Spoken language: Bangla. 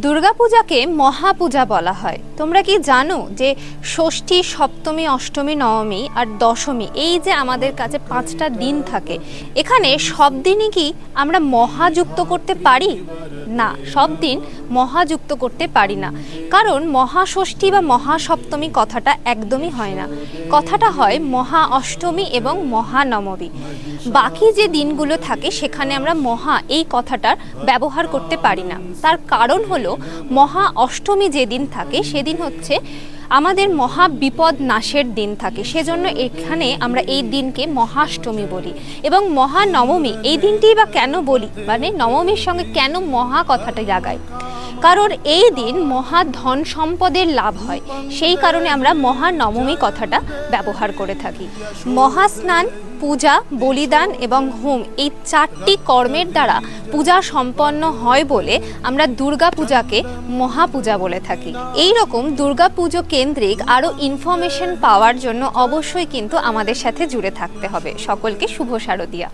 দুর্গাপূজাকে মহাপূজা বলা হয়। তোমরা কি জানো যে ষষ্ঠী, সপ্তমী, অষ্টমী, নবমী আর দশমী, এই যে আমাদের কাছে 5টা দিন থাকে, এখানে সব দিনই কি আমরা মহাযুক্ত করতে পারি? না, সব দিন মহাযুক্ত করতে পারি না। কারণ মহাষষ্ঠী বা মহাসপ্তমী কথাটা একদমই হয় না, কথাটা হয় মহা অষ্টমী এবং মহানবমী। বাকি যে দিনগুলো থাকে সেখানে আমরা মহা এই কথাটার ব্যবহার করতে পারি না। তার কারণ হলো মহা অষ্টমী যেদিন থাকে সেদিন হচ্ছে আমাদের মহা বিপদ নাশের দিন থাকে, সেজন্য এখানে আমরা এই দিনকে মহাষ্টমী বলি। এবং মহানবমী এই দিনটিই বা কেন বলি, মানে নবমীর সঙ্গে কেন মহা কথাটা লাগাই, কারণ এই দিন মহা ধন সম্পদের লাভ হয়, সেই কারণে আমরা মহানবমী কথাটা ব্যবহার করে থাকি। মহাস্নান, পূজা, বলিদান এবং হোম, এই 4টি কর্মের দ্বারা পূজা সম্পন্ন হয় বলে আমরা দুর্গা পূজাকে মহাপূজা বলে থাকি। এই রকম দুর্গা পুজো কেন্দ্রিক আরও ইনফরমেশন পাওয়ার জন্য অবশ্যই কিন্তু আমাদের সাথে জুড়ে থাকতে হবে। সকলকে শুভ শারদিয়া।